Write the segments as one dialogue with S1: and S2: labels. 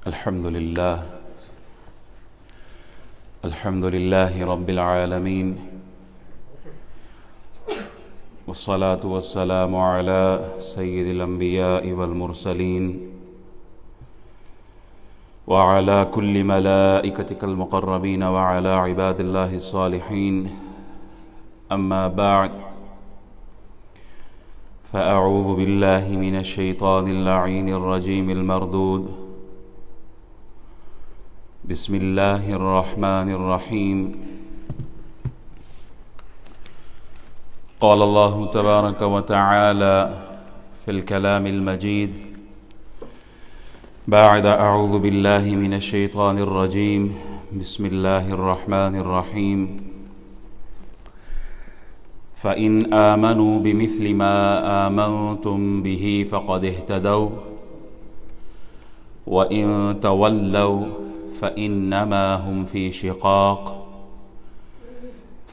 S1: الحمد لله رب العالمين، والصلاة والسلام على سيد الأنبياء والمرسلين وعلى كل ملائكتك المقربين وعلى عباد الله الصالحين. أما بعد، فأعوذ بالله من الشيطان اللعين الرجيم المردود. بسم الله الرحمن الرحيم. قال الله تبارك وتعالى في الكلام المجيد بعد أعوذ بالله من الشيطان الرجيم. بسم الله الرحمن الرحيم. فإن آمنوا بمثل ما آمنتم به فقد اهتدوا وإن تولوا فإنما هم في شقاق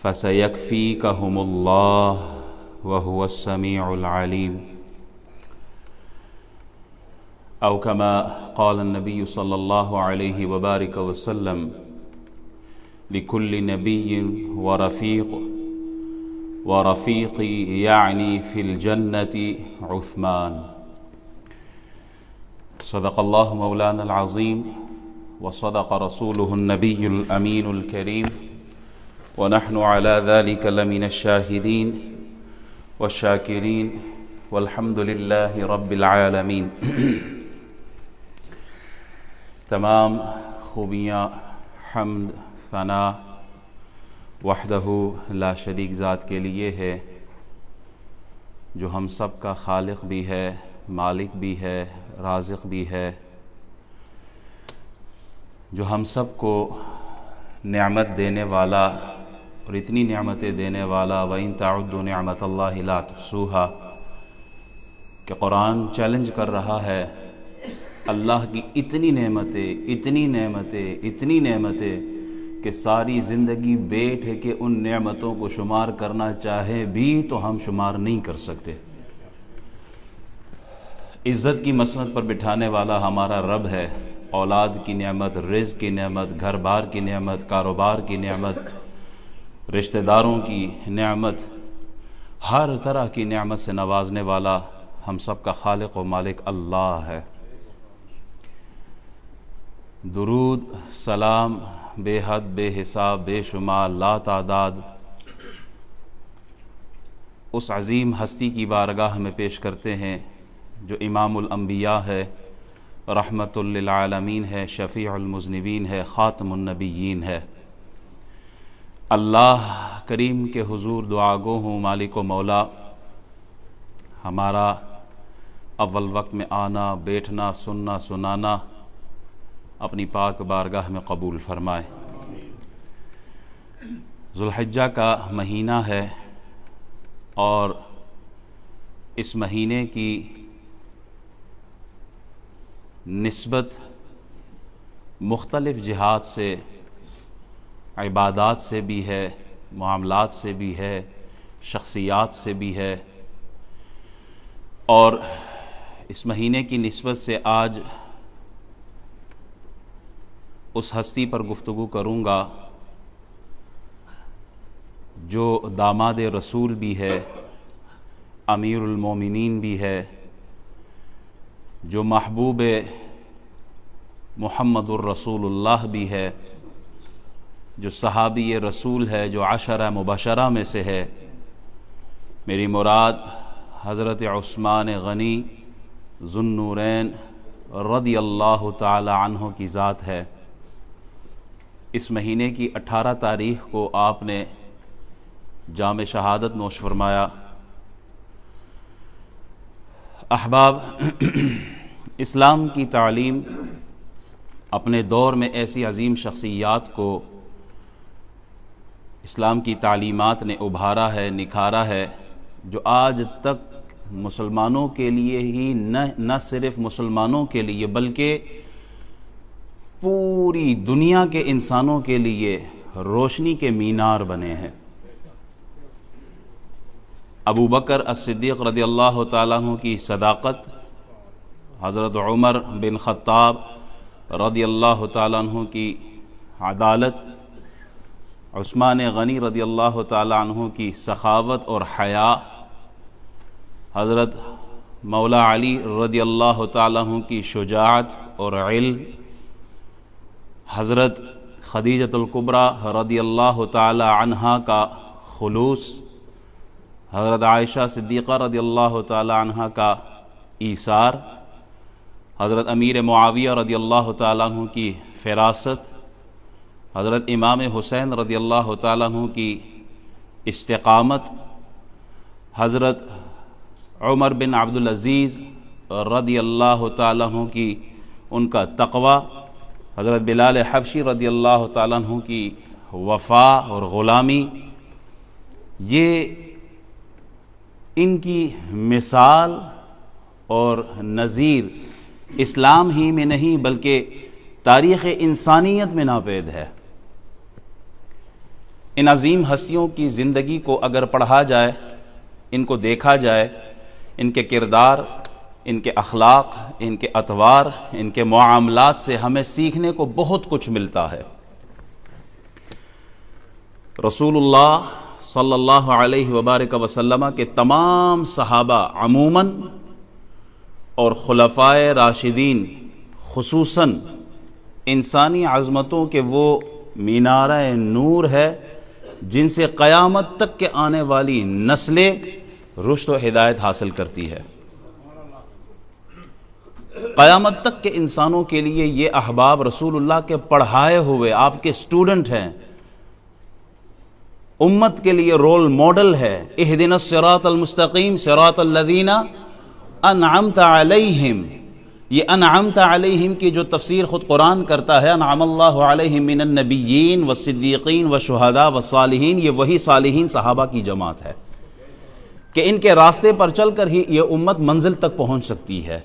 S1: فسيكفيكهم الله وهو السميع العليم. أو كما قال النبي صلى الله عليه وبارك وسلم: لكل نبي ورفيقي يعني في الجنة عثمان. صدق الله مولانا العظيم وصدق رسوله النبي الأمين الكريم، ونحن على ذلك لمن الشاهدين والشاكرين والحمد لله رب العالمين. تمام خوبیاں حمد ثنا وحدہ لا شریک ذات کے لیے ہے، جو ہم سب کا خالق بھی ہے، مالک بھی ہے، رازق بھی ہے، جو ہم سب کو نعمت دینے والا اور اتنی نعمتیں دینے والا. وَإِن تَعُدُّوا نِعْمَةَ اللَّهِ لَا تُحْصُوهَا کہ قرآن چیلنج کر رہا ہے اللہ کی اتنی نعمتیں کہ ساری زندگی بیٹھ کے ان نعمتوں کو شمار کرنا چاہے بھی تو ہم شمار نہیں کر سکتے. عزت کی مسند پر بٹھانے والا ہمارا رب ہے. اولاد کی نعمت، رزق کی نعمت، گھر بار کی نعمت، کاروبار کی نعمت، رشتہ داروں کی نعمت، ہر طرح کی نعمت سے نوازنے والا ہم سب کا خالق و مالک اللہ ہے. درود سلام بے حد بے حساب بے شمار لا تعداد اس عظیم ہستی کی بارگاہ میں پیش کرتے ہیں جو امام الانبیاء ہے، رحمت للعالمین ہے، شفیع المذنبین ہے، خاتم النبیین ہے. اللہ کریم کے حضور دعا گو ہوں مالک و مولا، ہمارا اول وقت میں آنا، بیٹھنا، سننا، سنانا اپنی پاک بارگاہ میں قبول فرمائے. ذوالحجہ کا مہینہ ہے اور اس مہینے کی نسبت مختلف جہات سے، عبادات سے بھی ہے، معاملات سے بھی ہے، شخصیات سے بھی ہے. اور اس مہینے کی نسبت سے آج اس ہستی پر گفتگو کروں گا جو داماد رسول بھی ہے، امیر المومنین بھی ہے، جو محبوب محمد الرسول اللہ بھی ہے، جو صحابی رسول ہے، جو عشرہ مبشرہ میں سے ہے. میری مراد حضرت عثمان غنی ذو النورین رضی اللہ تعالی عنہ کی ذات ہے. اس مہینے کی 18 تاریخ کو آپ نے جام شہادت نوش فرمایا. احباب، اسلام کی تعلیم اپنے دور میں ایسی عظیم شخصیات کو اسلام کی تعلیمات نے ابھارا ہے، نکھارا ہے، جو آج تک مسلمانوں کے لیے ہی نہ صرف مسلمانوں کے لیے بلکہ پوری دنیا کے انسانوں کے لیے روشنی کے مینار بنے ہیں. ابو بکر الصدیق رضی اللہ تعالیٰ عنہ کی صداقت، حضرت عمر بن خطاب رضی اللہ تعالیٰ عنہ کی عدالت، عثمان غنی رضی اللہ تعالیٰ عنہ کی سخاوت اور حیا، حضرت مولا علی رضی اللہ تعالیٰ عنہ کی شجاعت اور علم، حضرت خدیجۃ الکبریٰ رضی اللہ تعالیٰ عنہا کا خلوص، حضرت عائشہ صدیقہ رضی اللہ تعالیٰ عنہا کا ایثار، حضرت امیر معاویہ رضی اللہ تعالیٰ عنہ کی فراست، حضرت امام حسین رضی اللہ تعالیٰ عنہ کی استقامت، حضرت عمر بن عبدالعزیز رضی اللہ تعالیٰ عنہ کی ان کا تقوی، حضرت بلال حبشی رضی اللہ تعالیٰ عنہ کی وفا اور غلامی، یہ ان کی مثال اور نظیر اسلام ہی میں نہیں بلکہ تاریخ انسانیت میں ناپید ہے۔ ان عظیم ہستیوں کی زندگی کو اگر پڑھا جائے، ان کو دیکھا جائے، ان کے کردار، ان کے اخلاق، ان کے اطوار، ان کے معاملات سے ہمیں سیکھنے کو بہت کچھ ملتا ہے۔ رسول اللہ صلی اللہ علیہ وبارک وسلم کے تمام صحابہ عموماً اور خلفائے راشدین خصوصاً انسانی عظمتوں کے وہ مینارہ نور ہے جن سے قیامت تک کے آنے والی نسلیں رشد و ہدایت حاصل کرتی ہے۔ قیامت تک کے انسانوں کے لیے یہ احباب رسول اللہ کے پڑھائے ہوئے آپ کے سٹوڈنٹ ہیں، امت کے لیے رول ماڈل ہے۔ اہدنا الصراط المستقیم صراط الذین انعمت علیہم، یہ انعمت علیہم کی جو تفسیر خود قرآن کرتا ہے، انعم اللہ علیہم من النبیین والصدیقین والشہداء والصالحین، یہ وہی صالحین صحابہ کی جماعت ہے کہ ان کے راستے پر چل کر ہی یہ امت منزل تک پہنچ سکتی ہے۔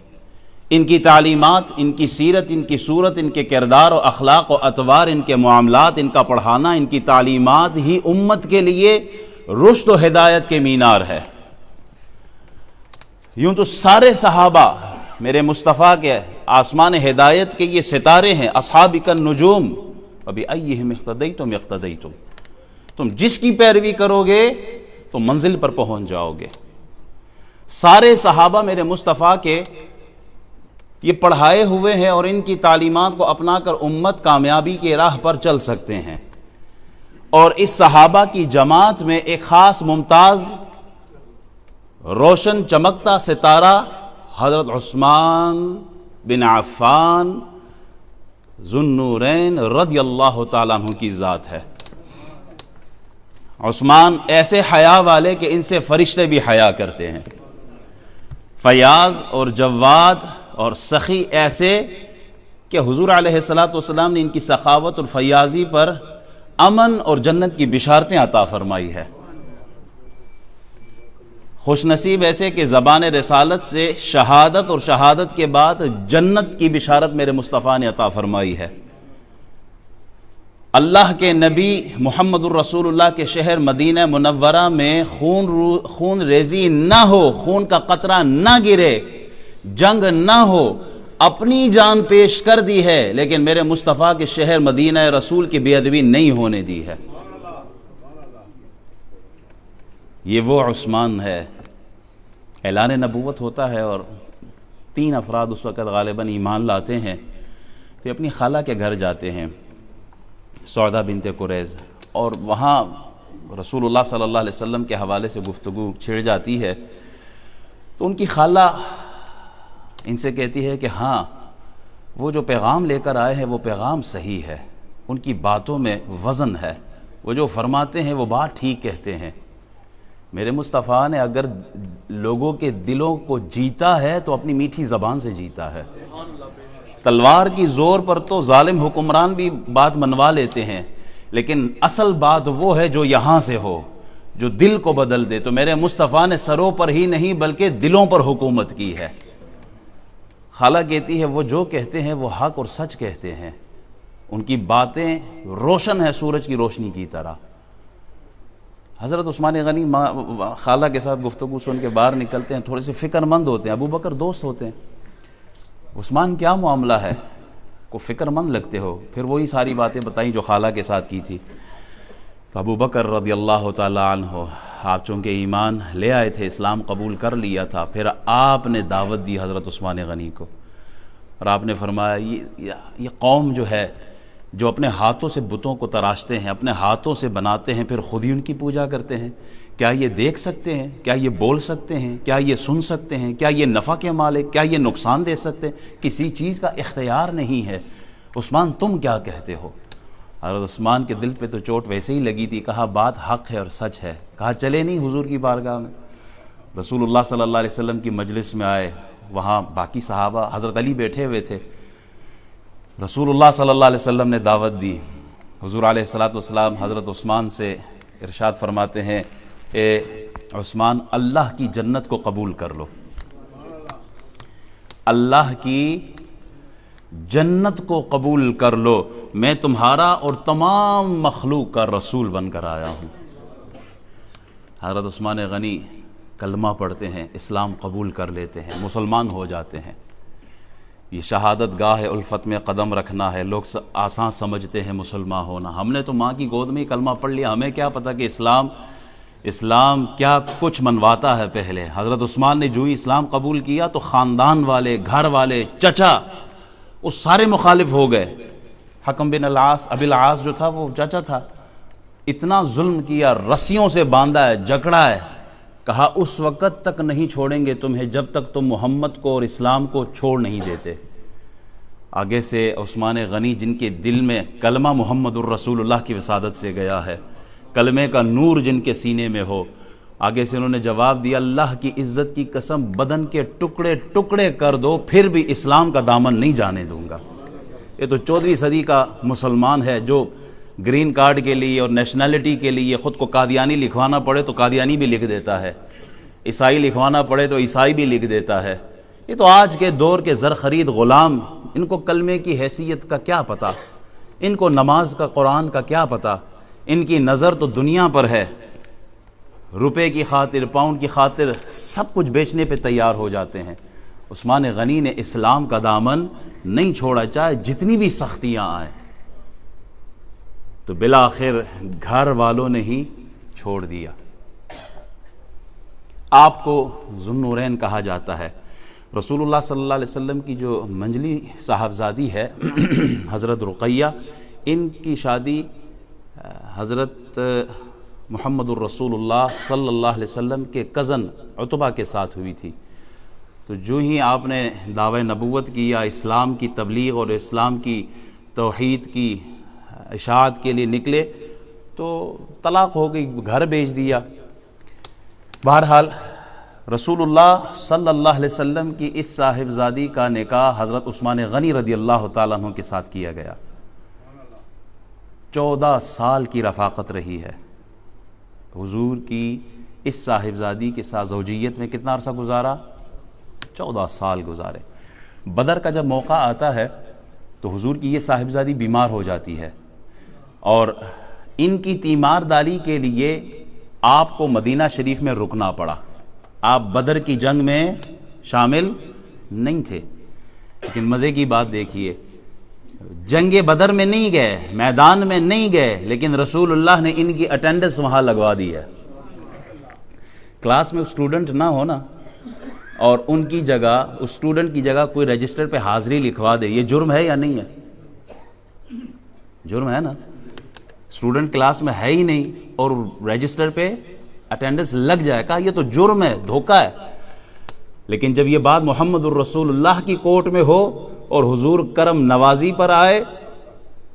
S1: ان کی تعلیمات، ان کی سیرت، ان کی صورت، ان کے کردار و اخلاق و اطوار، ان کے معاملات، ان کا پڑھانا، ان کی تعلیمات ہی امت کے لیے رشد و ہدایت کے مینار ہے۔ یوں تو سارے صحابہ میرے مصطفیٰ کے آسمان ہدایت کے یہ ستارے ہیں، اصحابک النجوم وبأیہم اقتدیتم اقتدیتم، تم جس کی پیروی کرو گے تو منزل پر پہنچ جاؤ گے۔ سارے صحابہ میرے مصطفیٰ کے یہ پڑھائے ہوئے ہیں اور ان کی تعلیمات کو اپنا کر امت کامیابی کے راہ پر چل سکتے ہیں۔ اور اس صحابہ کی جماعت میں ایک خاص ممتاز روشن چمکتا ستارہ حضرت عثمان بن عفان ذو النورین رضی اللہ تعالیٰ عنہ کی ذات ہے۔ عثمان ایسے حیا والے کہ ان سے فرشتے بھی حیا کرتے ہیں، فیاض اور جواد اور سخی ایسے کہ حضور علیہ السلام نے ان کی سخاوت اور فیاضی پر امن اور جنت کی بشارتیں عطا فرمائی ہے۔ خوش نصیب ایسے کہ زبان رسالت سے شہادت اور شہادت کے بعد جنت کی بشارت میرے مصطفیٰ نے عطا فرمائی ہے۔ اللہ کے نبی محمد الرسول اللہ کے شہر مدینہ منورہ میں خون ریزی نہ ہو، خون کا قطرہ نہ گرے، جنگ نہ ہو، اپنی جان پیش کر دی ہے، لیکن میرے مصطفیٰ کے شہر مدینہ رسول کی بے ادبی نہیں ہونے دی ہے۔ یہ وہ عثمان ہے۔ اعلان نبوت ہوتا ہے اور 3 افراد اس وقت غالباً ایمان لاتے ہیں، تو اپنی خالہ کے گھر جاتے ہیں، سعدہ بنت قریظ، اور وہاں رسول اللہ صلی اللہ علیہ وسلم کے حوالے سے گفتگو چھڑ جاتی ہے۔ تو ان کی خالہ ان سے کہتی ہے کہ ہاں، وہ جو پیغام لے کر آئے ہیں وہ پیغام صحیح ہے، ان کی باتوں میں وزن ہے، وہ جو فرماتے ہیں وہ بات ٹھیک کہتے ہیں۔ میرے مصطفیٰ نے اگر لوگوں کے دلوں کو جیتا ہے تو اپنی میٹھی زبان سے جیتا ہے۔ تلوار کی زور پر تو ظالم حکمران بھی بات منوا لیتے ہیں، لیکن اصل بات وہ ہے جو یہاں سے ہو، جو دل کو بدل دے۔ تو میرے مصطفیٰ نے سروں پر ہی نہیں بلکہ دلوں پر حکومت کی ہے۔ خالہ کہتی ہے وہ جو کہتے ہیں وہ حق اور سچ کہتے ہیں، ان کی باتیں روشن ہے سورج کی روشنی کی طرح۔ حضرت عثمان غنی خالہ کے ساتھ گفتگو سن کے باہر نکلتے ہیں، تھوڑے سے فکر مند ہوتے ہیں، ابو بکر دوست ہوتے ہیں۔ عثمان کیا معاملہ ہے؟ کو فکر مند لگتے ہو. پھر وہی ساری باتیں بتائیں جو خالہ کے ساتھ کی تھی. تو ابو بکر رضی اللہ تعالیٰ عنہ آپ چونکہ ایمان لے آئے تھے، اسلام قبول کر لیا تھا، پھر آپ نے دعوت دی حضرت عثمان غنی کو، اور آپ نے فرمایا یہ قوم جو ہے جو اپنے ہاتھوں سے بتوں کو تراشتے ہیں، اپنے ہاتھوں سے بناتے ہیں، پھر خود ہی ان کی پوجا کرتے ہیں، کیا یہ دیکھ سکتے ہیں؟ کیا یہ بول سکتے ہیں؟ کیا یہ سن سکتے ہیں؟ کیا یہ نفع کے مالک؟ کیا یہ نقصان دے سکتے ہیں؟ کسی چیز کا اختیار نہیں ہے. عثمان تم کیا کہتے ہو؟ حضرت عثمان کے دل پہ تو چوٹ ویسے ہی لگی تھی. کہا بات حق ہے اور سچ ہے. کہا چلے نہیں حضور کی بارگاہ میں. رسول اللہ صلی اللہ علیہ وسلم کی مجلس میں آئے، وہاں باقی صحابہ، حضرت علی بیٹھے ہوئے تھے. رسول اللہ صلی اللہ علیہ وسلم نے دعوت دی. حضور علیہ الصلوۃ والسلام حضرت عثمان سے ارشاد فرماتے ہیں، اے عثمان اللہ کی جنت کو قبول کر لو، اللہ کی جنت کو قبول کر لو، میں تمہارا اور تمام مخلوق کا رسول بن کر آیا ہوں. حضرت عثمان غنی کلمہ پڑھتے ہیں، اسلام قبول کر لیتے ہیں، مسلمان ہو جاتے ہیں. یہ شہادت گاہ الفت میں قدم رکھنا ہے. لوگ آسان سمجھتے ہیں مسلمان ہونا. ہم نے تو ماں کی گود میں ہی کلمہ پڑھ لیا، ہمیں کیا پتہ کہ اسلام کیا کچھ منواتا ہے. پہلے حضرت عثمان نے جو ہی اسلام قبول کیا تو خاندان والے، گھر والے، چچا، وہ سارے مخالف ہو گئے. حکم بن العاص، ابی العاص جو تھا وہ چچا تھا، اتنا ظلم کیا، رسیوں سے باندھا ہے، جکڑا ہے. کہا اس وقت تک نہیں چھوڑیں گے تمہیں جب تک تم محمد کو اور اسلام کو چھوڑ نہیں دیتے. آگے سے عثمان غنی جن کے دل میں کلمہ محمد الرسول اللہ کی وسادت سے گیا ہے، کلمے کا نور جن کے سینے میں ہو، آگے سے انہوں نے جواب دیا، اللہ کی عزت کی قسم بدن کے ٹکڑے ٹکڑے کر دو پھر بھی اسلام کا دامن نہیں جانے دوں گا. یہ تو 14ویں صدی کا مسلمان ہے جو گرین کارڈ کے لیے اور نیشنلٹی کے لیے خود کو قادیانی لکھوانا پڑے تو قادیانی بھی لکھ دیتا ہے، عیسائی لکھوانا پڑے تو عیسائی بھی لکھ دیتا ہے. یہ تو آج کے دور کے زر خرید غلام، ان کو کلمے کی حیثیت کا کیا پتہ، ان کو نماز کا، قرآن کا کیا پتہ. ان کی نظر تو دنیا پر ہے، روپے کی خاطر، پاؤنڈ کی خاطر سب کچھ بیچنے پہ تیار ہو جاتے ہیں. عثمان غنی نے اسلام کا دامن نہیں چھوڑا، چاہے جتنی بھی سختیاں آئیں. تو بالآخر گھر والوں نے ہی چھوڑ دیا. آپ کو ذو النورین کہا جاتا ہے. رسول اللہ صلی اللہ علیہ وسلم کی جو منجلی صاحبزادی ہے حضرت رقیہ، ان کی شادی حضرت محمد الرسول اللہ صلی اللہ علیہ وسلم کے کزن عتبہ کے ساتھ ہوئی تھی. تو جو ہی آپ نے دعوی نبوت کیا، اسلام کی تبلیغ اور اسلام کی توحید کی اشاعت کے لیے نکلے تو طلاق ہو گئی، گھر بیچ دیا. بہرحال رسول اللہ صلی اللہ علیہ وسلم کی اس صاحبزادی کا نکاح حضرت عثمان غنی رضی اللہ تعالیٰ عنہ کے ساتھ کیا گیا. 14 سال کی رفاقت رہی ہے حضور کی اس صاحبزادی کے ساتھ. زوجیت میں کتنا عرصہ گزارا؟ 14 سال گزارے. بدر کا جب موقع آتا ہے تو حضور کی یہ صاحبزادی بیمار ہو جاتی ہے اور ان کی تیمار داری کے لیے آپ کو مدینہ شریف میں رکنا پڑا. آپ بدر کی جنگ میں شامل نہیں تھے، لیکن مزے کی بات دیکھیے، جنگ بدر میں نہیں گئے، میدان میں نہیں گئے، لیکن رسول اللہ نے ان کی اٹینڈنس وہاں لگوا دی ہے. کلاس میں اسٹوڈنٹ نہ ہونا اور ان کی جگہ، اس اسٹوڈنٹ کی جگہ کوئی رجسٹر پہ حاضری لکھوا دے، یہ جرم ہے یا نہیں ہے؟ جرم ہے نا. اسٹوڈنٹ کلاس میں ہے ہی نہیں اور رجسٹر پہ اٹینڈنس لگ جائے، کہا یہ تو جرم ہے، دھوکہ ہے. لیکن جب یہ بات محمد الرسول اللہ کی کورٹ میں ہو اور حضور کرم نوازی پر آئے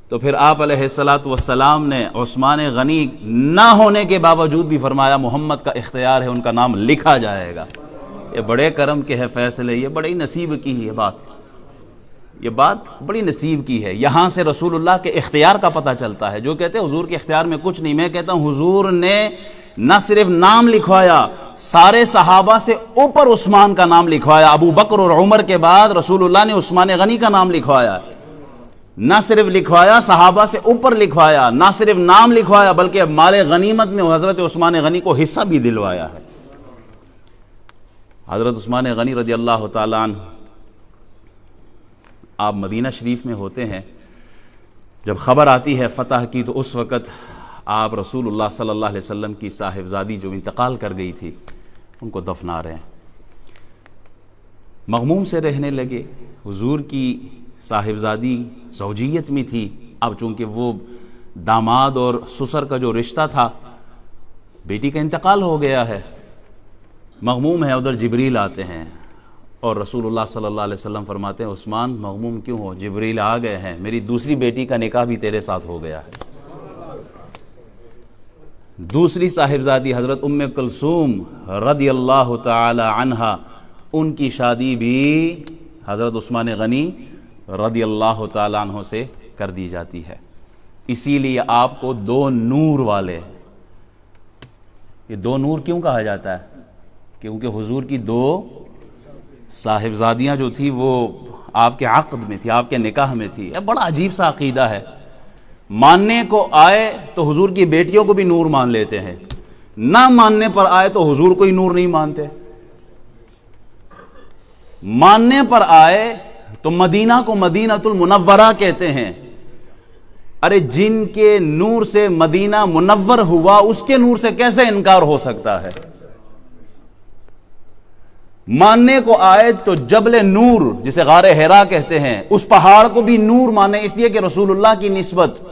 S1: تو پھر آپ علیہ الصلوۃ والسلام نے عثمان غنی نہ ہونے کے باوجود بھی فرمایا محمد کا اختیار ہے، ان کا نام لکھا جائے گا. یہ بڑے کرم کے ہے فیصلے، یہ بڑی نصیب کی ہے بات، یہ بات بڑی نصیب کی ہے. یہاں سے رسول اللہ کے اختیار کا پتہ چلتا ہے. جو کہتے ہیں حضور کے اختیار میں کچھ نہیں، میں کہتا ہوں حضور نے نہ صرف نام لکھوایا، سارے صحابہ سے اوپر عثمان کا نام لکھوایا. ابو بکر اور عمر کے بعد رسول اللہ نے عثمان غنی کا نام لکھوایا. نہ صرف لکھوایا، صحابہ سے اوپر لکھوایا. نہ صرف نام لکھوایا بلکہ مال غنیمت میں حضرت عثمان غنی کو حصہ بھی دلوایا ہے. حضرت عثمان غنی رضی اللہ تعالیٰ عنہ آپ مدینہ شریف میں ہوتے ہیں، جب خبر آتی ہے فتح کی تو اس وقت آپ رسول اللہ صلی اللہ علیہ وسلم کی صاحبزادی جو انتقال کر گئی تھی ان کو دفنا رہے ہیں، مغموم سے رہنے لگے۔ حضور کی صاحبزادی زوجیت میں تھی، اب چونکہ وہ داماد اور سسر کا جو رشتہ تھا، بیٹی کا انتقال ہو گیا ہے، مغموم ہے، ادھر جبریل آتے ہیں اور رسول اللہ صلی اللہ علیہ وسلم فرماتے ہیں عثمان مغموم کیوں ہو، جبریل آ گئے ہیں، میری دوسری بیٹی کا نکاح بھی تیرے ساتھ ہو گیا ہے۔ دوسری صاحبزادی حضرت ام کلثوم رضی اللہ تعالی عنہا، ان کی شادی بھی حضرت عثمان غنی رضی اللہ تعالی عنہ سے کر دی جاتی ہے۔ اسی لیے آپ کو دو نور والے، یہ دو نور کیوں کہا جاتا ہے؟ کیونکہ حضور کی دو صاحبزادیاں جو تھی وہ آپ کے عقد میں تھی، آپ کے نکاح میں تھی۔ یہ بڑا عجیب سا عقیدہ ہے، ماننے کو آئے تو حضور کی بیٹیوں کو بھی نور مان لیتے ہیں، نہ ماننے پر آئے تو حضور کو ہی نور نہیں مانتے۔ ماننے پر آئے تو مدینہ کو مدینۃ المنورہ کہتے ہیں۔ ارے جن کے نور سے مدینہ منور ہوا اس کے نور سے کیسے انکار ہو سکتا ہے؟ ماننے کو آئے تو جبل نور جسے غار حرا کہتے ہیں، اس پہاڑ کو بھی نور مانے، اس لیے کہ رسول اللہ کی نسبت۔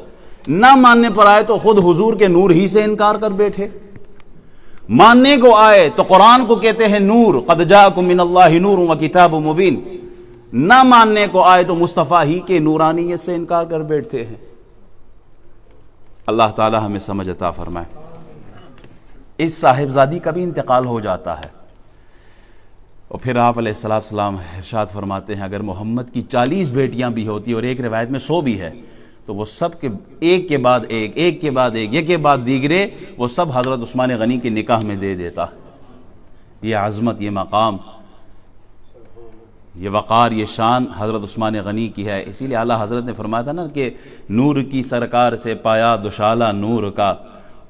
S1: نہ ماننے پر آئے تو خود حضور کے نور ہی سے انکار کر بیٹھے۔ ماننے کو آئے تو قرآن کو کہتے ہیں نور، قد جاءکم من اللہ نور و کتاب مبین۔ نہ ماننے کو آئے تو مصطفیٰ ہی کے نورانیت سے انکار کر بیٹھتے ہیں۔ اللہ تعالی ہمیں سمجھ عطا فرمائے۔ اس صاحبزادی کا بھی انتقال ہو جاتا ہے، اور پھر آپ علیہ السلام ارشاد فرماتے ہیں اگر محمد کی 40 بیٹیاں بھی ہوتی اور ایک روایت میں 100 بھی ہے تو وہ سب کے ایک کے بعد ایک، ایک کے بعد ایک، ایک کے بعد دیگرے، وہ سب حضرت عثمان غنی کے نکاح میں دے دیتا۔ یہ عظمت، یہ مقام، یہ وقار، یہ شان حضرت عثمان غنی کی ہے۔ اسی لیے اعلیٰ حضرت نے فرمایا تھا نا کہ نور کی سرکار سے پایا دشالہ نور کا،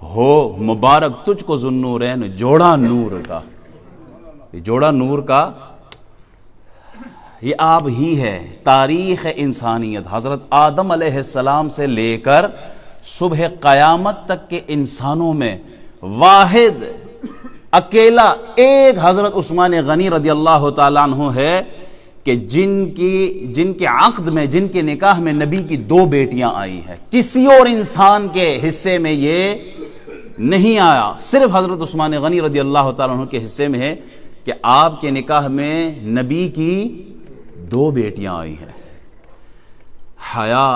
S1: ہو مبارک تجھ کو ذوالنورین جوڑا نور کا۔ یہ جوڑا نور کا یہ آپ ہی ہے۔ تاریخ انسانیت حضرت آدم علیہ السلام سے لے کر صبح قیامت تک کے انسانوں میں واحد اکیلا ایک حضرت عثمان غنی رضی اللہ تعالیٰ عنہ ہے کہ جن کے عقد میں، جن کے نکاح میں نبی کی 2 بیٹیاں آئی ہیں۔ کسی اور انسان کے حصے میں یہ نہیں آیا، صرف حضرت عثمان غنی رضی اللہ تعالیٰ عنہ کے حصے میں ہے کہ آپ کے نکاح میں نبی کی 2 بیٹیاں آئی ہیں۔ حیا،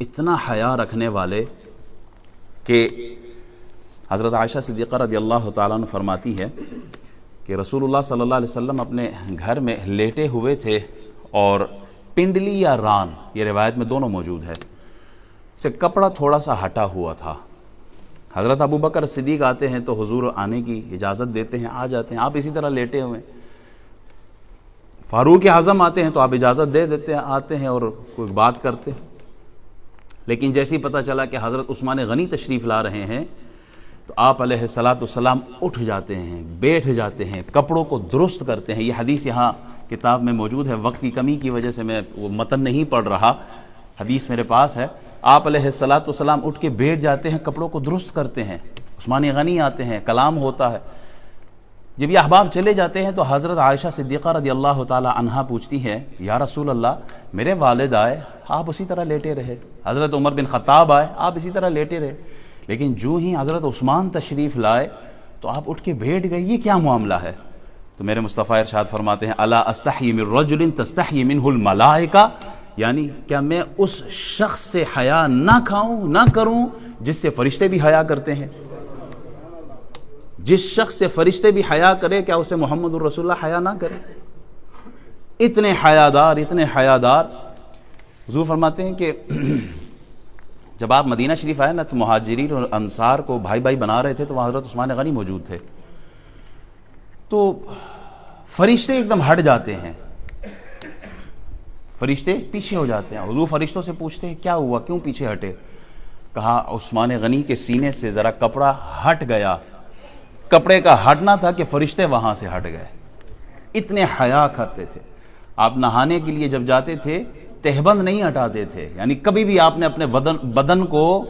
S1: اتنا حیا رکھنے والے کہ حضرت عائشہ صدیقہ رضی اللہ تعالیٰ عنہ فرماتی ہے کہ رسول اللہ صلی اللہ علیہ وسلم اپنے گھر میں لیٹے ہوئے تھے اور پنڈلی یا ران، یہ روایت میں دونوں موجود ہے، سے کپڑا تھوڑا سا ہٹا ہوا تھا۔ حضرت ابو بکر صدیق آتے ہیں تو حضور آنے کی اجازت دیتے ہیں، آ جاتے ہیں، آپ اسی طرح لیٹے ہوئے ہیں۔ فاروق اعظم آتے ہیں تو آپ اجازت دے دیتے ہیں، آتے ہیں اور کوئی بات کرتے ہیں۔ لیکن جیسے ہی پتہ چلا کہ حضرت عثمان غنی تشریف لا رہے ہیں تو آپ علیہ السلام اٹھ جاتے ہیں، بیٹھ جاتے ہیں، کپڑوں کو درست کرتے ہیں۔ یہ حدیث یہاں کتاب میں موجود ہے، وقت کی کمی کی وجہ سے میں وہ متن نہیں پڑھ رہا، حدیث میرے پاس ہے۔ آپ علیہ السلام اٹھ کے بیٹھ جاتے ہیں، کپڑوں کو درست کرتے ہیں۔ عثمان غنی آتے ہیں، کلام ہوتا ہے۔ جب یہ احباب چلے جاتے ہیں تو حضرت عائشہ صدیقہ رضی اللہ تعالی عنہا پوچھتی ہے یا رسول اللہ، میرے والد آئے، آپ اسی طرح لیٹے رہے، حضرت عمر بن خطاب آئے، آپ اسی طرح لیٹے رہے، لیکن جو ہی حضرت عثمان تشریف لائے تو آپ اٹھ کے بیٹھ گئے، یہ کیا معاملہ ہے؟ تو میرے مصطفیٰ ارشاد فرماتے ہیں الا استحی من رجل تستحی منہ الملائکہ، یعنی کیا میں اس شخص سے حیا نہ کروں جس سے فرشتے بھی حیا کرتے ہیں؟ جس شخص سے فرشتے بھی حیا کرے، کیا اسے محمد الرسول اللہ حیا نہ کرے؟ اتنے حیادار حضور فرماتے ہیں کہ جب آپ مدینہ شریف آئے نا تو مہاجرین اور انصار کو بھائی بھائی بنا رہے تھے، تو وہاں حضرت عثمان غنی موجود تھے، تو فرشتے ایک دم ہٹ جاتے ہیں، فرشتے پیچھے ہو جاتے ہیں۔ حضور فرشتوں سے پوچھتے ہیں کیا ہوا، کیوں پیچھے ہٹے؟ کہا عثمان غنی کے سینے سے ذرا کپڑا ہٹ گیا، کپڑے کا ہٹنا تھا کہ فرشتے وہاں سے ہٹ گئے۔ اتنے حیا کرتے تھے۔ آپ نہانے کے لیے جب جاتے تھے تہبند نہیں ہٹاتے تھے، یعنی کبھی بھی آپ نے اپنے بدن کو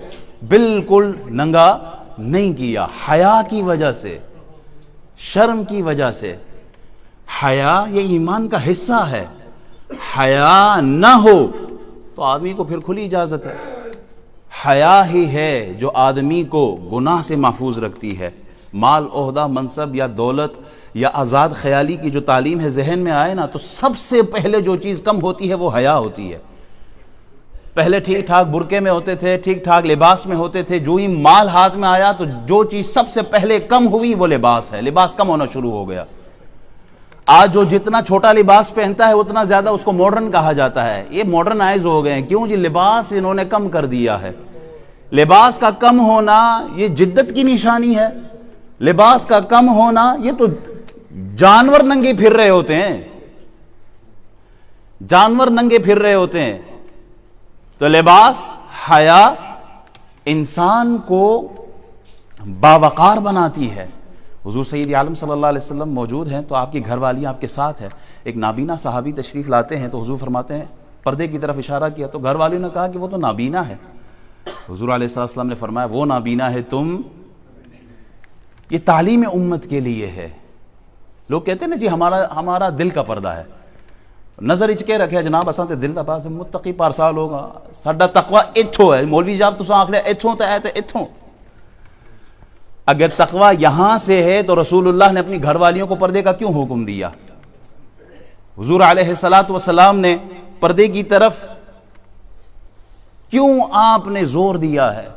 S1: بالکل ننگا نہیں کیا، حیا کی وجہ سے، شرم کی وجہ سے۔ حیا یہ ایمان کا حصہ ہے، حیا نہ ہو تو آدمی کو پھر کھلی اجازت ہے۔ حیا ہی ہے جو آدمی کو گناہ سے محفوظ رکھتی ہے۔ مال، عہدہ، منصب یا دولت یا آزاد خیالی کی جو تعلیم ہے ذہن میں آئے نا، تو سب سے پہلے جو چیز کم ہوتی ہے وہ حیا ہوتی ہے۔ پہلے ٹھیک ٹھاک برقعے میں ہوتے تھے، ٹھیک ٹھاک لباس میں ہوتے تھے، جو ہی مال ہاتھ میں آیا تو جو چیز سب سے پہلے کم ہوئی وہ لباس ہے، لباس کم ہونا شروع ہو گیا۔ آج جو جتنا چھوٹا لباس پہنتا ہے اتنا زیادہ اس کو ماڈرن کہا جاتا ہے۔ یہ ماڈرنائز ہو گئے ہیں، کیوں جی؟ لباس انہوں نے کم کر دیا ہے۔ لباس کا کم ہونا یہ جدت کی نشانی ہے، لباس کا کم ہونا یہ تو جانور ننگے پھر رہے ہوتے ہیں، جانور ننگے پھر رہے ہوتے ہیں۔ تو لباس، حیا انسان کو باوقار بناتی ہے۔ حضور سید عالم صلی اللہ علیہ وسلم موجود ہیں تو آپ کی گھر والی آپ کے ساتھ ہے، ایک نابینا صحابی تشریف لاتے ہیں تو حضور فرماتے ہیں، پردے کی طرف اشارہ کیا تو گھر والیوں نے کہا کہ وہ تو نابینا ہے۔ حضور علیہ السلام نے فرمایا وہ نابینا ہے تم۔ یہ تعلیم امت کے لیے ہے۔ لوگ کہتے ہیں نا جی ہمارا دل کا پردہ ہے، نظر اچکے رکھے جناب اساں تے دل دا پاس متقی پارسا لوگ، ساڈا تقوی ایتھوں ہے۔ مولوی صاحب تساں آکھدے ایتھوں تے ہے تے ایتھوں۔ اگر تقوی یہاں سے ہے تو رسول اللہ نے اپنی گھر والیوں کو پردے کا کیوں حکم دیا؟ حضور علیہ السلام نے پردے کی طرف کیوں آپ نے زور دیا ہے؟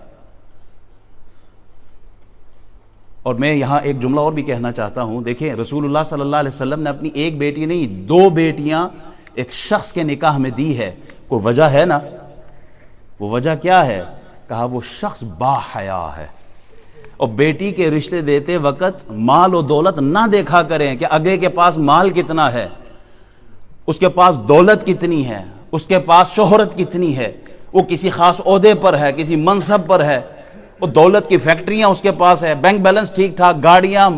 S1: اور میں یہاں ایک جملہ اور بھی کہنا چاہتا ہوں، دیکھیں رسول اللہ صلی اللہ علیہ وسلم نے اپنی ایک بیٹی نہیں 2 بیٹیاں ایک شخص کے نکاح میں دی ہے، کوئی وجہ ہے نا؟ وہ وجہ کیا ہے؟ کہا وہ شخص با حیا ہے۔ اور بیٹی کے رشتے دیتے وقت مال و دولت نہ دیکھا کریں کہ اگلے کے پاس مال کتنا ہے، اس کے پاس دولت کتنی ہے، اس کے پاس شہرت کتنی ہے، وہ کسی خاص عہدے پر ہے، کسی منصب پر ہے، وہ دولت کی فیکٹریاں اس کے پاس ہے، بینک بیلنس ٹھیک ٹھاک، گاڑیاں،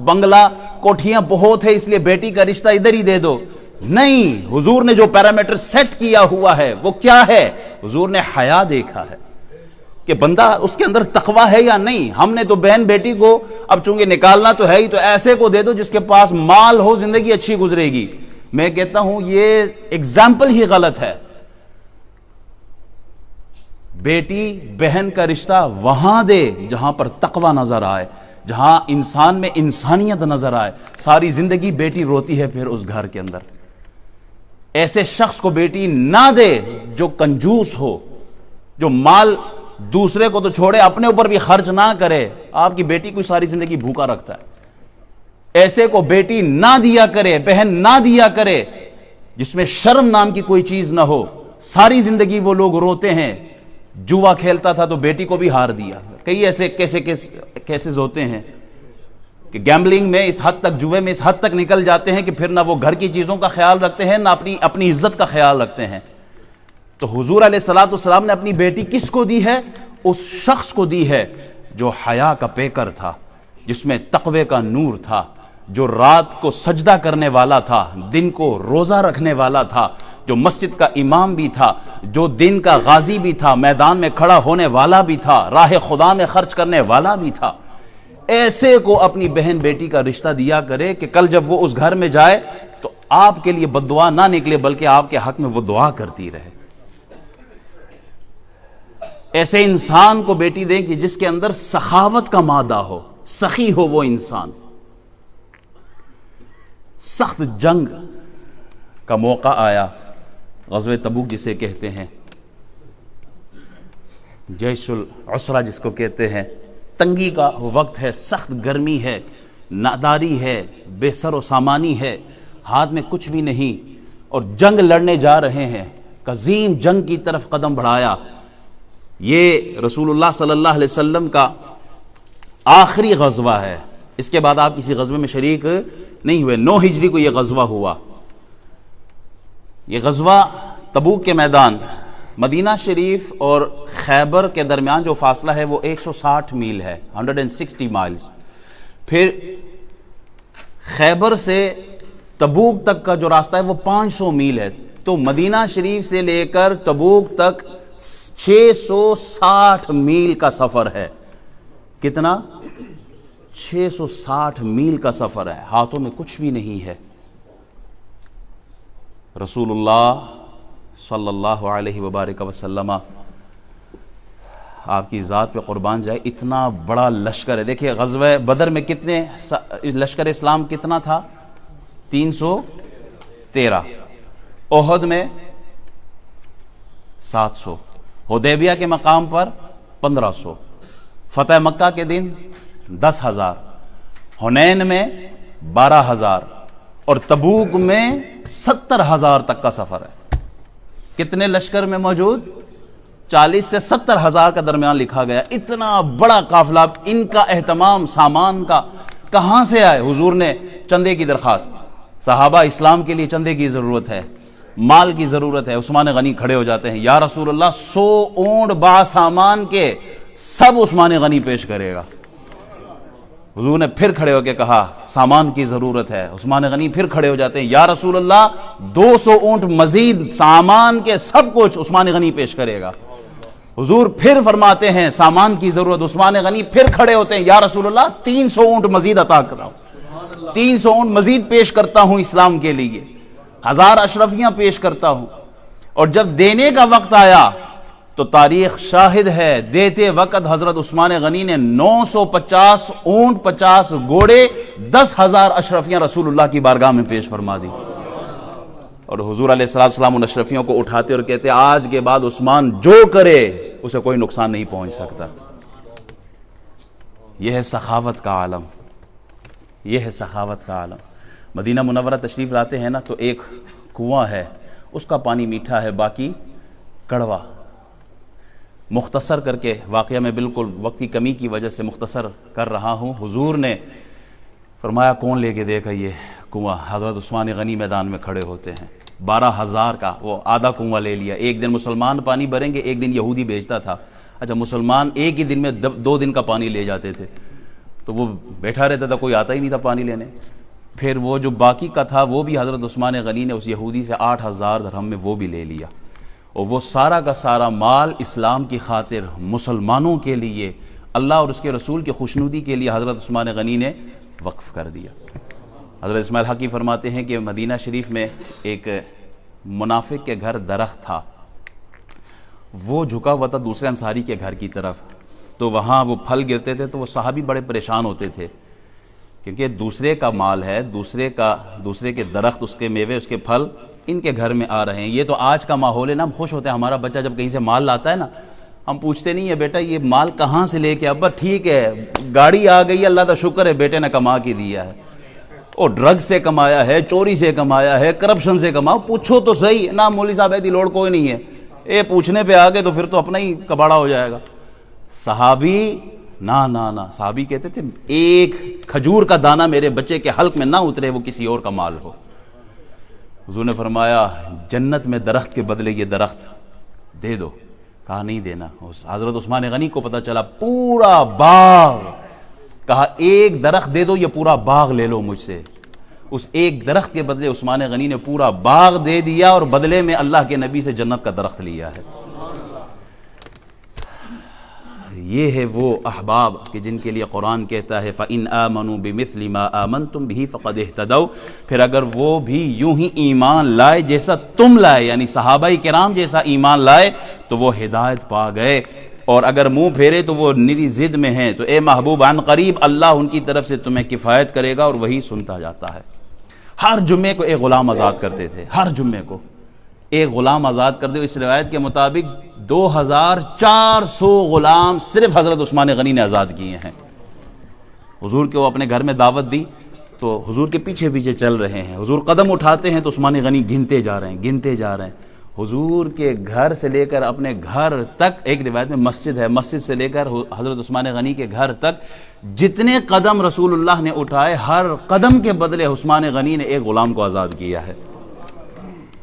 S1: بنگلہ، کوٹھیاں بہت ہے، اس لیے بیٹی کا رشتہ ادھر ہی دے دو۔ نہیں، حضور نے جو پیرامیٹر سیٹ کیا ہوا ہے وہ کیا ہے؟ حضور نے حیا دیکھا ہے کہ بندہ اس کے اندر تقوی ہے یا نہیں۔ ہم نے تو بہن بیٹی کو اب چونکہ نکالنا تو ہے ہی، تو ایسے کو دے دو جس کے پاس مال ہو، زندگی اچھی گزرے گی۔ میں کہتا ہوں یہ ایگزامپل ہی غلط ہے۔ بیٹی بہن کا رشتہ وہاں دے جہاں پر تقوی نظر آئے، جہاں انسان میں انسانیت نظر آئے۔ ساری زندگی بیٹی روتی ہے پھر اس گھر کے اندر۔ ایسے شخص کو بیٹی نہ دے جو کنجوس ہو، جو مال دوسرے کو تو چھوڑے اپنے اوپر بھی خرچ نہ کرے، آپ کی بیٹی کو ساری زندگی بھوکا رکھتا ہے۔ ایسے کو بیٹی نہ دیا کرے، بہن نہ دیا کرے جس میں شرم نام کی کوئی چیز نہ ہو۔ ساری زندگی وہ لوگ روتے ہیں، جوا کھیلتا تھا تو بیٹی کو بھی ہار دیا۔ کئی ایسے کیسز ہوتے ہیں کہ گیمبلنگ میں اس حد تک، جوے میں اس حد تک نکل جاتے ہیں کہ پھر نہ وہ گھر کی چیزوں کا خیال رکھتے ہیں، نہ اپنی عزت کا خیال رکھتے ہیں۔ تو حضور علیہ السلام نے اپنی بیٹی کس کو دی ہے؟ اس شخص کو دی ہے جو حیا کا پیکر تھا، جس میں تقوی کا نور تھا، جو رات کو سجدہ کرنے والا تھا، دن کو روزہ رکھنے والا تھا، جو مسجد کا امام بھی تھا، جو دن کا غازی بھی تھا، میدان میں کھڑا ہونے والا بھی تھا، راہ خدا میں خرچ کرنے والا بھی تھا۔ ایسے کو اپنی بہن بیٹی کا رشتہ دیا کرے کہ کل جب وہ اس گھر میں جائے تو آپ کے لیے بد دعا نہ نکلے بلکہ آپ کے حق میں وہ دعا کرتی رہے۔ ایسے انسان کو بیٹی دیں کہ جس کے اندر سخاوت کا مادہ ہو، سخی ہو وہ انسان۔ سخت جنگ کا موقع آیا، غزوہ تبوک جسے کہتے ہیں، جیش العسرہ جس کو کہتے ہیں، تنگی کا وقت ہے، سخت گرمی ہے، ناداری ہے، بے سر و سامانی ہے، ہاتھ میں کچھ بھی نہیں، اور جنگ لڑنے جا رہے ہیں۔ عظیم جنگ کی طرف قدم بڑھایا۔ یہ رسول اللہ صلی اللہ علیہ وسلم کا آخری غزوہ ہے، اس کے بعد آپ کسی غزوے میں شریک نہیں ہوئے۔ 9 ہجری کو یہ غزوہ ہوا۔ یہ غزوہ تبوک کے میدان، مدینہ شریف اور خیبر کے درمیان جو فاصلہ ہے وہ 160 میل ہے، 160 مائلز۔ پھر خیبر سے تبوک تک کا جو راستہ ہے وہ 500 میل ہے. تو مدینہ شریف سے لے کر تبوک تک 660 میل کا سفر ہے. کتنا؟ 660 میل کا سفر ہے. ہاتھوں میں کچھ بھی نہیں ہے. رسول اللہ صلی اللہ علیہ وبارک وسلم آپ کی ذات پہ قربان جائے، اتنا بڑا لشکر ہے. دیکھیں غزوہ بدر میں کتنے لشکر اسلام کتنا تھا؟ 313. احد میں 700. حدیبیہ کے مقام پر 1500. فتح مکہ کے دن 10,000. حنین میں 12,000. اور تبوک میں 70,000 تک کا سفر ہے. کتنے لشکر میں موجود؟ 40 سے 70,000 کا درمیان لکھا گیا. اتنا بڑا قافلہ. ان کا اہتمام سامان کا کہاں سے آئے؟ حضور نے چندے کی درخواست. صحابہ اسلام کے لیے چندے کی ضرورت ہے، مال کی ضرورت ہے. عثمان غنی کھڑے ہو جاتے ہیں، یا رسول اللہ 100 اونٹ با سامان کے سب عثمان غنی پیش کرے گا. حضور نے پھر کھڑے ہو کے کہا سامان کی ضرورت ہے. عثمان غنی پھر کھڑے ہو جاتے ہیں، یا رسول اللہ 200 اونٹ مزید سامان کے سب کچھ عثمان غنی پیش کرے گا. حضور پھر فرماتے ہیں سامان کی ضرورت. عثمان غنی پھر کھڑے ہوتے ہیں، یا رسول اللہ 300 اونٹ مزید عطا کراؤ. 300 اونٹ مزید پیش کرتا ہوں اسلام کے لیے. 1000 اشرفیاں پیش کرتا ہوں. اور جب دینے کا وقت آیا تو تاریخ شاہد ہے، دیتے وقت حضرت عثمان غنی نے 950 اونٹ، 50 گھوڑے، 10,000 اشرفیاں رسول اللہ کی بارگاہ میں پیش فرما دی. اور حضور علیہ السلام ان اشرفیوں کو اٹھاتے اور کہتے آج کے بعد عثمان جو کرے اسے کوئی نقصان نہیں پہنچ سکتا. یہ ہے سخاوت کا عالم. یہ ہے سخاوت کا عالم. مدینہ منورہ تشریف لاتے ہیں نا تو ایک کنواں ہے، اس کا پانی میٹھا ہے، باقی کڑوا. مختصر کر کے واقعہ میں بالکل وقت کی کمی کی وجہ سے مختصر کر رہا ہوں. حضور نے فرمایا کون لے کے دے گا یہ کنواں؟ حضرت عثمان غنی میدان میں کھڑے ہوتے ہیں. 12,000 کا وہ آدھا کنواں لے لیا. ایک دن مسلمان پانی بھریں گے، ایک دن یہودی بیچتا تھا. اچھا مسلمان ایک ہی دن میں 2 دن کا پانی لے جاتے تھے، تو وہ بیٹھا رہتا تھا، کوئی آتا ہی نہیں تھا پانی لینے. پھر وہ جو باقی کا تھا وہ بھی حضرت عثمان غنی نے اس یہودی سے 8,000 درہم میں وہ بھی لے لیا. اور وہ سارا کا سارا مال اسلام کی خاطر مسلمانوں کے لیے، اللہ اور اس کے رسول کی خوشنودی کے لیے حضرت عثمان غنی نے وقف کر دیا. حضرت اسماعیل حقی فرماتے ہیں کہ مدینہ شریف میں ایک منافق کے گھر درخت تھا، وہ جھکا ہوا تھا دوسرے انصاری کے گھر کی طرف. تو وہاں وہ پھل گرتے تھے تو وہ صحابی بڑے پریشان ہوتے تھے، کیونکہ دوسرے کا مال ہے، دوسرے کے درخت، اس کے میوے، اس کے پھل ان کے گھر میں آ رہے ہیں. یہ تو آج کا ماحول ہے نا. ہم خوش ہوتے ہیں ہمارا بچہ جب کہیں سے مال لاتا ہے نا، ہم پوچھتے نہیں ہے بیٹا یہ مال کہاں سے لے کے؟ ابا ٹھیک ہے گاڑی آ گئی، اللہ کا شکر ہے بیٹے نے کما کے دیا ہے. اور ڈرگ سے کمایا ہے، چوری سے کمایا ہے، کرپشن سے کمایا. پوچھو تو صحیح نا مولوی صاحب، ایسی لوڑ کوئی نہیں ہے. اے پوچھنے پہ آ گئے تو پھر تو اپنا ہی کباڑا ہو جائے گا. صحابی نہ صحابی کہتے تھے ایک کھجور کا دانہ میرے بچے کے حلق میں نہ اترے وہ کسی اور کا مال ہو. حضور نے فرمایا جنت میں درخت کے بدلے یہ درخت دے دو. کہا نہیں دینا. حضرت عثمان غنی کو پتہ چلا پورا باغ. کہا ایک درخت دے دو، یہ پورا باغ لے لو مجھ سے. اس ایک درخت کے بدلے عثمان غنی نے پورا باغ دے دیا اور بدلے میں اللہ کے نبی سے جنت کا درخت لیا ہے. یہ ہے وہ احباب کہ جن کے لیے قرآن کہتا ہے فَإِنْ آمَنُوا بِمِثْلِ مَا آمَنْتُمْ بِهِ فَقَدْ اهْتَدَوْا. پھر اگر وہ بھی یوں ہی ایمان لائے جیسا تم لائے، یعنی صحابہ کرام جیسا ایمان لائے، تو وہ ہدایت پا گئے. اور اگر منہ پھیرے تو وہ نری ضد میں ہیں. تو اے محبوب عن قریب اللہ ان کی طرف سے تمہیں کفایت کرے گا اور وہی سنتا جاتا ہے. ہر جمعے کو ایک غلام آزاد کرتے تھے، ہر جمعے کو ایک غلام آزاد کر دے. اس روایت کے مطابق 2,400 غلام صرف حضرت عثمان غنی نے آزاد کیے ہیں. حضور کو اپنے گھر میں دعوت دی تو حضور کے پیچھے پیچھے چل رہے ہیں. حضور قدم اٹھاتے ہیں تو عثمان غنی گنتے جا رہے ہیں. حضور کے گھر سے لے کر اپنے گھر تک، ایک روایت میں مسجد ہے، مسجد سے لے کر حضرت عثمان غنی کے گھر تک جتنے قدم رسول اللہ نے اٹھائے، ہر قدم کے بدلے عثمان غنی نے ایک غلام کو آزاد کیا ہے.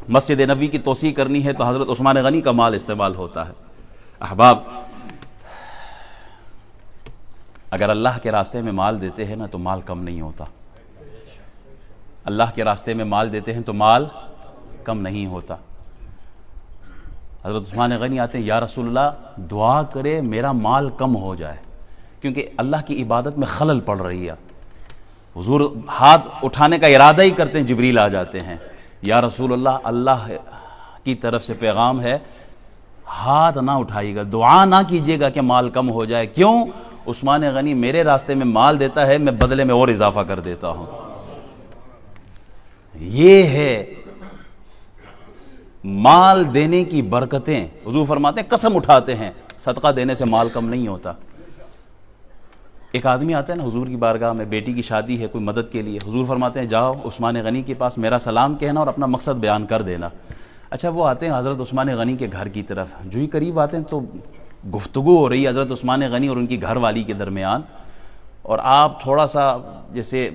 S1: مسجد نبوی کی توسیع کرنی ہے تو حضرت عثمان غنی کا مال استعمال ہوتا ہے. احباب اگر اللہ کے راستے میں مال دیتے ہیں نا تو مال کم نہیں ہوتا. اللہ کے راستے میں مال دیتے ہیں تو مال کم نہیں ہوتا۔ حضرت عثمان غنی آتے ہیں، یا رسول اللہ دعا کرے میرا مال کم ہو جائے، کیونکہ اللہ کی عبادت میں خلل پڑ رہی ہے۔ حضور ہاتھ اٹھانے کا ارادہ ہی کرتے ہیں، جبریل آ جاتے ہیں، یا رسول اللہ اللہ کی طرف سے پیغام ہے، ہاتھ نہ اٹھائیے گا، دعا نہ کیجیے گا کہ مال کم ہو جائے۔ کیوں؟ عثمان غنی میرے راستے میں مال دیتا ہے، میں بدلے میں اور اضافہ کر دیتا ہوں۔ یہ ہے مال دینے کی برکتیں۔ حضور فرماتے ہیں، قسم اٹھاتے ہیں صدقہ دینے سے مال کم نہیں ہوتا۔ ایک آدمی آتا ہے نا حضور کی بارگاہ میں، بیٹی کی شادی ہے، کوئی مدد کے لیے، حضور فرماتے ہیں جاؤ عثمان غنی کے پاس میرا سلام کہنا اور اپنا مقصد بیان کر دینا۔ اچھا وہ آتے ہیں حضرت عثمان غنی کے گھر کی طرف، جو ہی قریب آتے ہیں تو گفتگو ہو رہی ہے حضرت عثمان غنی اور ان کی گھر والی کے درمیان، اور آپ تھوڑا سا جیسے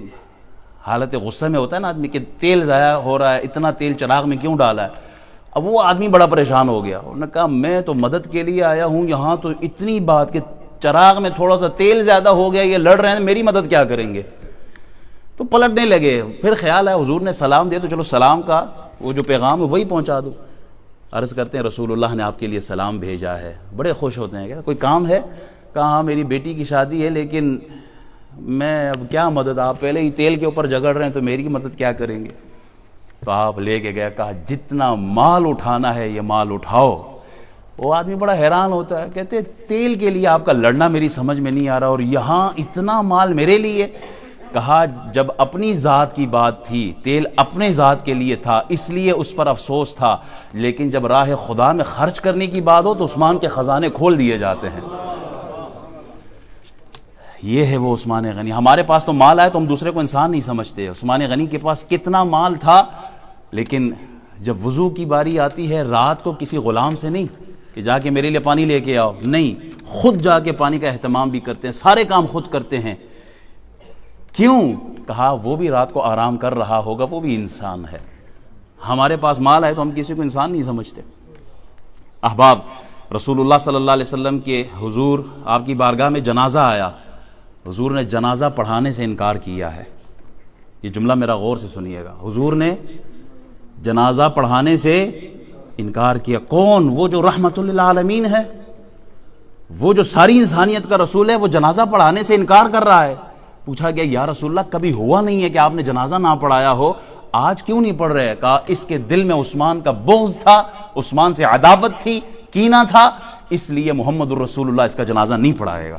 S1: حالت غصہ میں ہوتا ہے نا آدمی کہ تیل ضائع ہو رہا ہے، اتنا تیل چراغ میں کیوں ڈالا ہے؟ اب وہ آدمی بڑا پریشان ہو گیا، انہوں نے کہا میں تو مدد کے لیے آیا ہوں، یہاں تو اتنی بات کہ چراغ میں تھوڑا سا تیل زیادہ ہو گیا، یہ لڑ رہے ہیں، میری مدد کیا کریں گے؟ تو پلٹنے لگے۔ پھر خیال ہے حضور نے سلام دیا تو چلو سلام کا وہ جو پیغام ہے وہی پہنچا دو۔ عرض کرتے ہیں رسول اللہ نے آپ کے لیے سلام بھیجا ہے۔ بڑے خوش ہوتے ہیں، کہ کوئی کام ہے؟ کہا ہاں میری بیٹی کی شادی ہے، لیکن میں اب کیا مدد، آپ پہلے ہی تیل کے اوپر جگڑ رہے ہیں تو میری مدد کیا کریں گے؟ تو آپ لے کے گئے، کہا جتنا مال اٹھانا ہے یہ مال اٹھاؤ۔ وہ آدمی بڑا حیران ہوتا ہے، کہتے تیل کے لیے آپ کا لڑنا میری سمجھ میں نہیں آ رہا، اور یہاں اتنا مال میرے لیے؟ کہا جب اپنی ذات کی بات تھی، تیل اپنے ذات کے لیے تھا، اس لیے اس پر افسوس تھا، لیکن جب راہ خدا میں خرچ کرنے کی بات ہو تو عثمان کے خزانے کھول دیے جاتے ہیں۔ یہ ہے وہ عثمان غنی۔ ہمارے پاس تو مال آئے تو ہم دوسرے کو انسان نہیں سمجھتے۔ عثمان غنی کے پاس کتنا مال تھا، لیکن جب وضو کی باری آتی ہے رات کو کسی غلام سے نہیں کہ جا کے میرے لیے پانی لے کے آؤ، نہیں، خود جا کے پانی کا اہتمام بھی کرتے ہیں، سارے کام خود کرتے ہیں۔ کیوں؟ کہا وہ بھی رات کو آرام کر رہا ہوگا، وہ بھی انسان ہے۔ ہمارے پاس مال ہے تو ہم کسی کو انسان نہیں سمجھتے۔ احباب، رسول اللہ صلی اللہ علیہ وسلم کے حضور آپ کی بارگاہ میں جنازہ آیا، حضور نے جنازہ پڑھانے سے انکار کیا ہے۔ یہ جملہ میرا غور سے سنیے گا، حضور نے جنازہ پڑھانے سے انکار کیا۔ کون؟ وہ جو رحمت للعالمین ہے، وہ جو ساری انسانیت کا رسول ہے، وہ جنازہ پڑھانے سے انکار کر رہا ہے۔ پوچھا گیا یا رسول اللہ کبھی ہوا نہیں ہے کہ آپ نے جنازہ نہ پڑھایا ہو، آج کیوں نہیں پڑھ رہے؟ کہا اس کے دل میں عثمان کا بغض تھا، عثمان سے عداوت تھی، کینہ تھا، اس لیے محمد الرسول اللہ اس کا جنازہ نہیں پڑھائے گا۔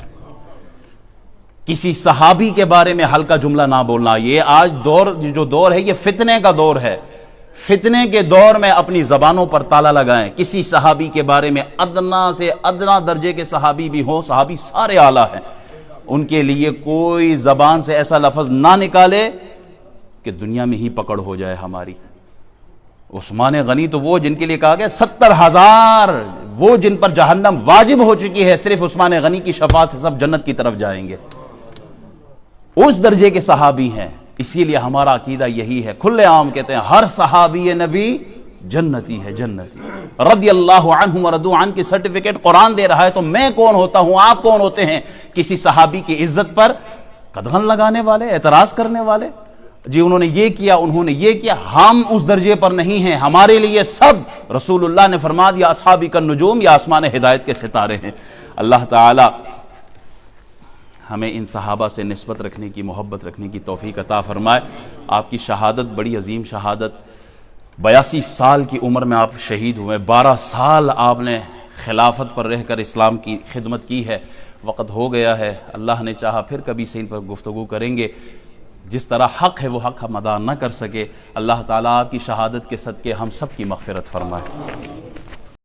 S1: کسی صحابی کے بارے میں ہلکا جملہ نہ بولنا۔ یہ آج جو دور ہے یہ فتنے کا دور ہے۔ فتنے کے دور میں اپنی زبانوں پر تالا لگائیں۔ کسی صحابی کے بارے میں ادنا سے ادنا درجے کے صحابی بھی ہوں، صحابی سارے اعلیٰ ہیں، ان کے لیے کوئی زبان سے ایسا لفظ نہ نکالے کہ دنیا میں ہی پکڑ ہو جائے ہماری۔ عثمان غنی تو وہ جن کے لیے کہا گیا 70,000 وہ جن پر جہنم واجب ہو چکی ہے، صرف عثمان غنی کی شفاعت سے سب جنت کی طرف جائیں گے، اس درجے کے صحابی ہیں۔ اسی لیے ہمارا عقیدہ یہی ہے، کھلے عام کہتے ہیں ہر صحابی نبی جنتی ہے، جنتی۔ رضی اللہ عنہ ورضوا عنہ کی سرٹیفکیٹ قرآن دے رہا ہے، تو میں کون ہوتا ہوں، آپ کون ہوتے ہیں کسی صحابی کی عزت پر قدغن لگانے والے، اعتراض کرنے والے؟ جی انہوں نے یہ کیا، انہوں نے یہ کیا، ہم اس درجے پر نہیں ہیں۔ ہمارے لیے سب رسول اللہ نے فرما دیا اصحابی کالنجوم، یا آسمان ہدایت کے ستارے ہیں۔ اللہ تعالی ہمیں ان صحابہ سے نسبت رکھنے کی، محبت رکھنے کی توفیق عطا فرمائے۔ آپ کی شہادت بڑی عظیم شہادت، 82 سال کی عمر میں آپ شہید ہوئے، 12 سال آپ نے خلافت پر رہ کر اسلام کی خدمت کی ہے۔ وقت ہو گیا ہے، اللہ نے چاہا پھر کبھی سے ان پر گفتگو کریں گے۔ جس طرح حق ہے وہ حق ہم ادا نہ کر سکے، اللہ تعالیٰ آپ کی شہادت کے صدقے ہم سب کی مغفرت فرمائے۔